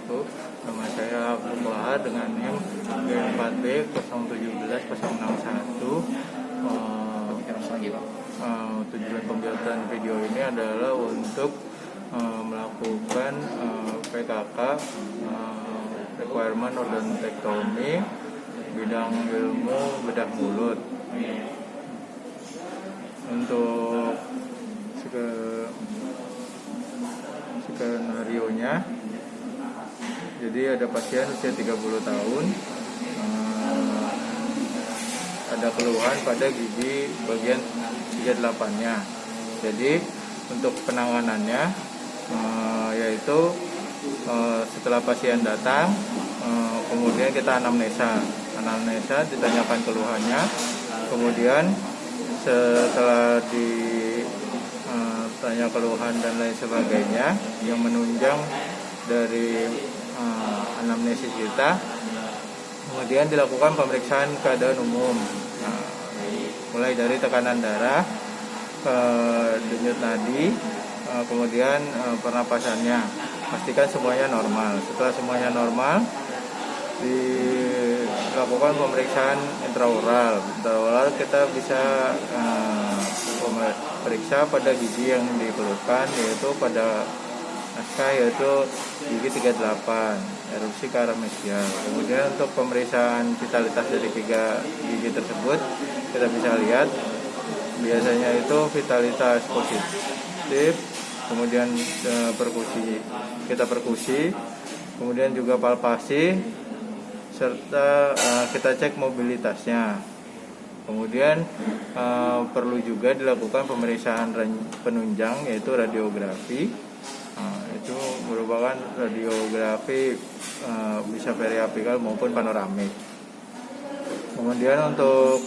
wabarakatuh. Nama saya Abdul Bahar dengan NIM G4B 017061. Tujuan pembuatan video ini adalah untuk melakukan PKK requirement odontektomi bidang ilmu bedah mulut. Untuk skenario-nya, jadi ada pasien usia 30 tahun, ada keluhan pada gigi bagian 38-nya. Jadi untuk penanganannya yaitu setelah pasien datang, kemudian kita anamnesa, ditanyakan keluhannya, kemudian setelah ditanya keluhan dan lain sebagainya yang menunjang dari anamnesis kita, kemudian dilakukan pemeriksaan keadaan umum, mulai dari tekanan darah, denyut nadi, kemudian pernapasannya, pastikan semuanya normal. Setelah semuanya normal, dilakukan pemeriksaan intraoral. Kita bisa periksa pada gigi yang dikeluhkan, yaitu pada naskah, yaitu gigi 38, erupsi ke arah mesial. Kemudian untuk pemeriksaan vitalitas dari 3 gigi tersebut, kita bisa lihat biasanya itu vitalitas positif, kemudian perkusi, kemudian juga palpasi, serta kita cek mobilitasnya. Kemudian perlu juga dilakukan pemeriksaan penunjang, yaitu radiografi. Itu merupakan radiografi bisa periapikal maupun panoramik. Kemudian untuk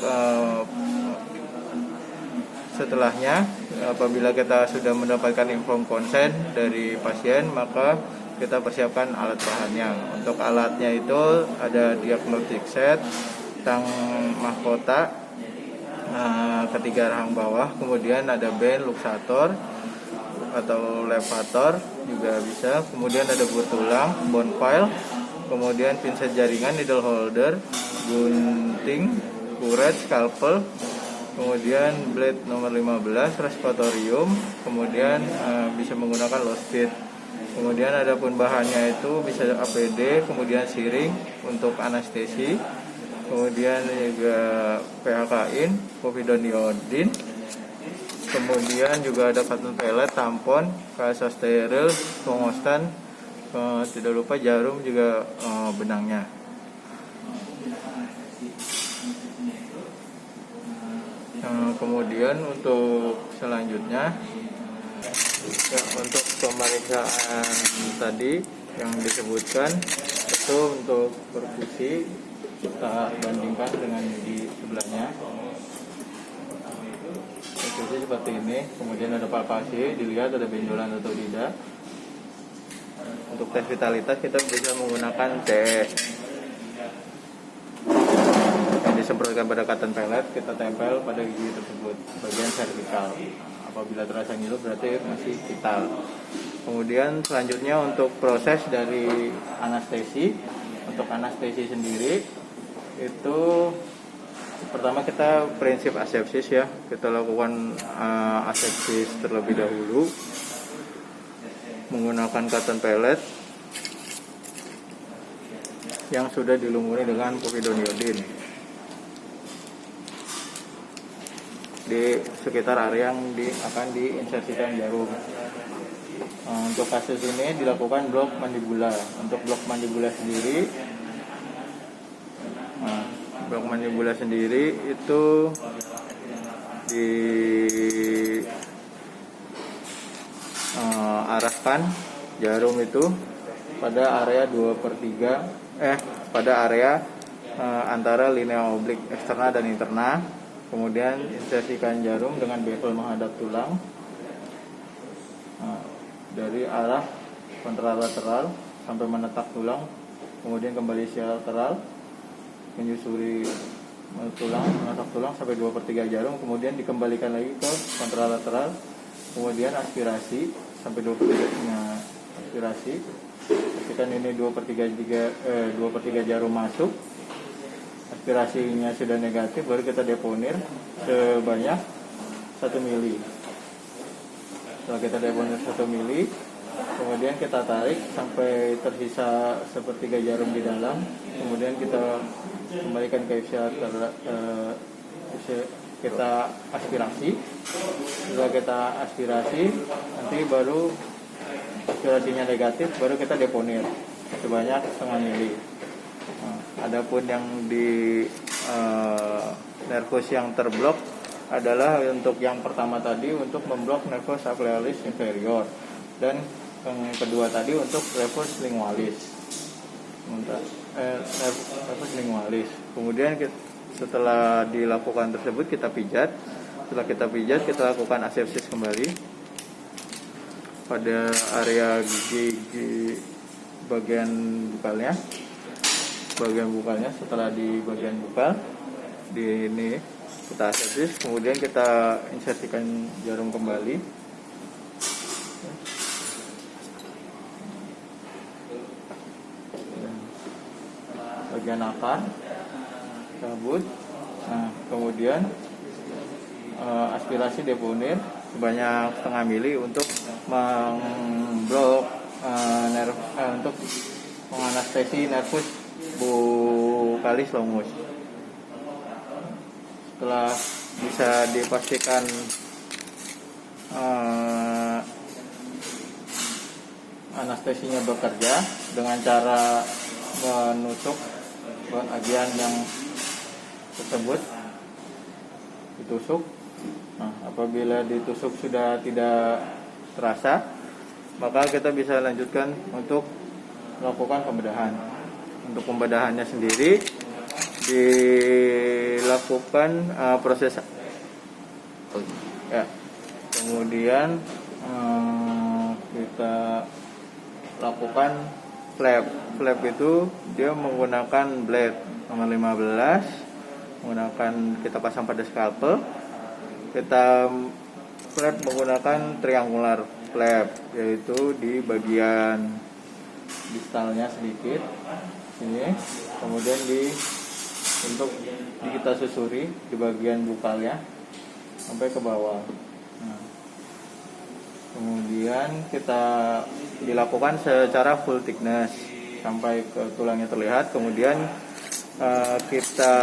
setelahnya, apabila kita sudah mendapatkan inform konsen dari pasien, maka kita persiapkan alat bahannya. Untuk alatnya itu ada diagnostic set, tang mahkota, ketiga rahang bawah, kemudian ada band luxator atau levator juga bisa, kemudian ada bur tulang, bone file, kemudian pinset jaringan, needle holder, gunting, kuret, scalpel, kemudian blade nomor 15, respatorium, kemudian bisa menggunakan low speed. Kemudian ada pun bahannya itu bisa APD, kemudian siring untuk anestesi, kemudian juga PHK-in, povidone, kemudian juga ada cotton pellet, tampon, kasa steril, pengostan, tidak lupa jarum juga benangnya. Kemudian untuk selanjutnya, untuk pemeriksaan tadi yang disebutkan itu untuk perkusi, kita bandingkan dengan di sebelahnya. Perkusi seperti ini, kemudian ada palpasi, dilihat ada benjolan atau tidak. Untuk tes vitalitas kita bisa menggunakan CE yang disemprotkan pada cotton pellet, kita tempel pada gigi tersebut bagian vertikal. Apabila terasa ngilu berarti masih vital. Kemudian selanjutnya untuk proses dari anestesi. Untuk anestesi sendiri itu pertama kita prinsip asepsis ya. Kita lakukan asepsis terlebih dahulu menggunakan cotton pellet yang sudah dilumuri dengan povidone di sekitar area yang akan diinsersikan jarum. Untuk kasus ini dilakukan blok mandibula. Untuk blok mandibula sendiri, itu diarahkan jarum itu pada area 2/3, pada area antara linea oblik eksterna dan interna. Kemudian insersikan jarum dengan bevel menghadap tulang dari arah kontralateral sampai menetak tulang, kemudian kembali silateral menyusuri tulang, menetak tulang sampai 2/3 jarum, kemudian dikembalikan lagi ke kontralateral, kemudian aspirasi sampai 2/3 aspirasi, pastikan ini 2/3 jarum masuk, aspirasinya sudah negatif, baru kita deponir sebanyak 1 mili. Setelah kita deponir 1 mili, kemudian kita tarik sampai tersisa sepertiga jarum di dalam, kemudian kita kembalikan ke infuser, kita aspirasi. Setelah kita aspirasi, nanti baru aspirasinya negatif, baru kita deponir sebanyak 0,5 mili. Adapun yang di nervus yang terblok adalah untuk yang pertama tadi untuk memblok nervus sacroiliac inferior, dan yang kedua tadi untuk nervus lingualis. Nervus lingualis. Kemudian setelah dilakukan tersebut kita pijat. Setelah kita pijat, kita lakukan asepsis kembali pada area gigi bagian bukalnya. Setelah di bagian bukal di ini kita asepsis, kemudian kita insersikan jarum kembali. Bagian akar cabut. Nah, kemudian aspirasi deponir sebanyak 0,5 mili untuk memblok untuk menganestesi nervus bukalis longus. Setelah bisa dipastikan anestesinya bekerja dengan cara menusuk bagian yang tersebut, ditusuk. Nah, apabila ditusuk sudah tidak terasa, maka kita bisa lanjutkan untuk melakukan pembedahan. Untuk pembedahannya sendiri dilakukan proses ya. Kemudian kita lakukan flap. Flap itu dia menggunakan blade nomor 15, kita pasang pada scalpel. Kita flap menggunakan triangular flap, yaitu di bagian distalnya sedikit sini, kemudian untuk kita susuri di bagian bukalnya sampai ke bawah. Nah, kemudian kita dilakukan secara full thickness sampai ke tulangnya terlihat. Kemudian kita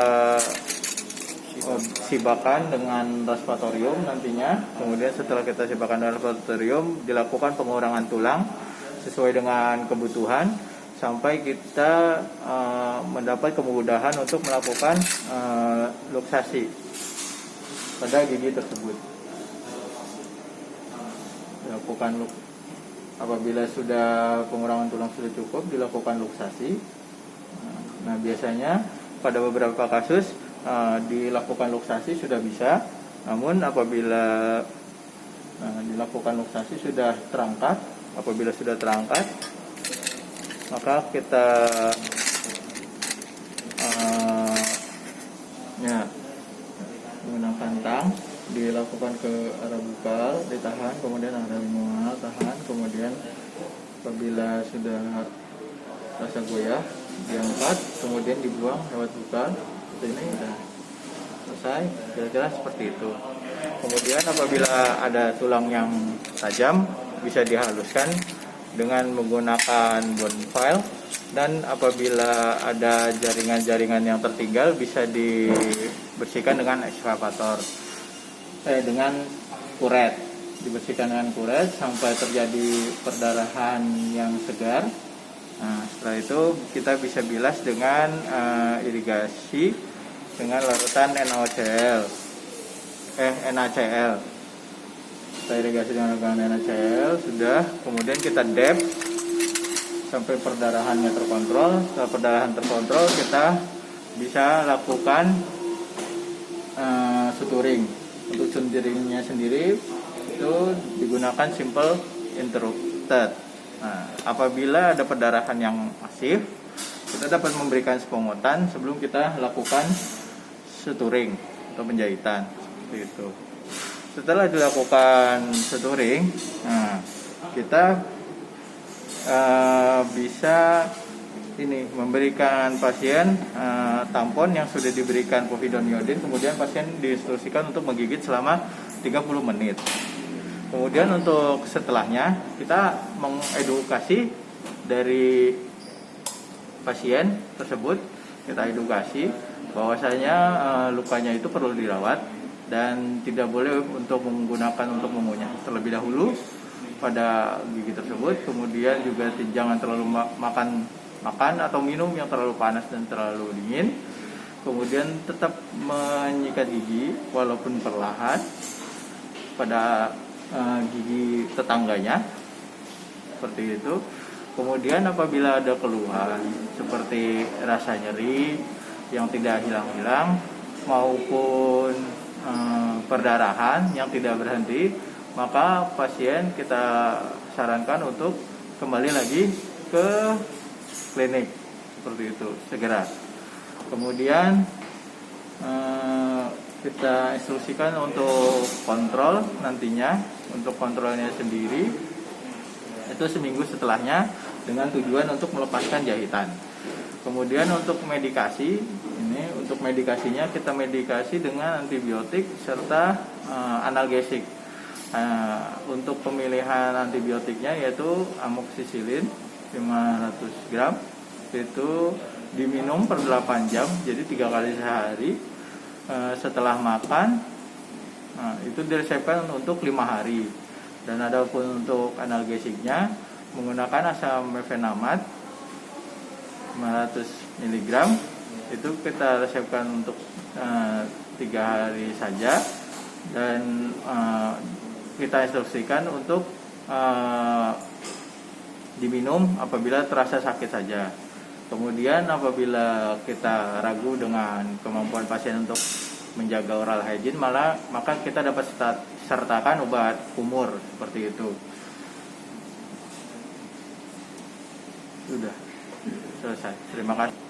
sibakan dengan raspatorium nantinya. Kemudian setelah kita sibakan dengan raspatorium, dilakukan pengurangan tulang sesuai dengan kebutuhan sampai kita mendapat kemudahan untuk melakukan luksasi pada gigi tersebut. Apabila sudah pengurangan tulang sudah cukup, dilakukan luksasi. Nah, biasanya pada beberapa kasus dilakukan luksasi sudah bisa. Namun apabila dilakukan luksasi sudah terangkat, apabila sudah terangkat, maka kita menggunakan tang, dilakukan ke arah bukal, ditahan, kemudian arah lingual, tahan, kemudian apabila sudah rasa goyah diangkat, kemudian dibuang lewat bukal. Ini sudah selesai, kira-kira seperti itu. Kemudian apabila ada tulang yang tajam, bisa dihaluskan dengan menggunakan bone file, dan apabila ada jaringan-jaringan yang tertinggal bisa dibersihkan dengan ekskavator, dengan kuret, dibersihkan dengan kuret sampai terjadi perdarahan yang segar. Nah, setelah itu kita bisa bilas dengan irigasi dengan larutan NaCl. Kita irigasi dengan NaCl sudah, kemudian kita dab sampai perdarahannya terkontrol. Setelah perdarahan terkontrol, kita bisa lakukan suturing. Untuk suturingnya sendiri itu digunakan simple interrupted. Nah, apabila ada perdarahan yang masif, kita dapat memberikan sepongotan sebelum kita lakukan suturing atau penjahitan, seperti itu. Setelah dilakukan suturing, nah, kita bisa ini memberikan pasien tampon yang sudah diberikan povidone iodin, kemudian pasien diinstruksikan untuk menggigit selama 30 menit. Kemudian untuk setelahnya kita mengedukasi dari pasien tersebut, kita edukasi bahwasanya lukanya itu perlu dirawat dan tidak boleh untuk menggunakan untuk mengunyah terlebih dahulu pada gigi tersebut. Kemudian juga jangan terlalu makan atau minum yang terlalu panas dan terlalu dingin. Kemudian tetap menyikat gigi walaupun perlahan pada gigi tetangganya, seperti itu. Kemudian apabila ada keluhan seperti rasa nyeri yang tidak hilang-hilang maupun perdarahan yang tidak berhenti, maka pasien kita sarankan untuk kembali lagi ke klinik, seperti itu, segera. Kemudian kita instruksikan untuk kontrol nantinya, untuk kontrolnya sendiri itu seminggu setelahnya dengan tujuan untuk melepaskan jahitan. Kemudian untuk medikasi, ini untuk medikasinya kita medikasi dengan antibiotik serta analgesik. Untuk pemilihan antibiotiknya yaitu amoxicillin 500 gram, itu diminum per 8 jam, jadi 3 kali sehari. Setelah makan itu diresepkan untuk 5 hari. Dan adapun untuk analgesiknya menggunakan asam mefenamat 500 mg, itu kita resepkan untuk 3 hari saja, dan kita instruksikan untuk diminum apabila terasa sakit saja. Kemudian apabila kita ragu dengan kemampuan pasien untuk menjaga oral hygiene, maka kita dapat sertakan obat kumur, seperti itu. Sudah selesai. Terima kasih.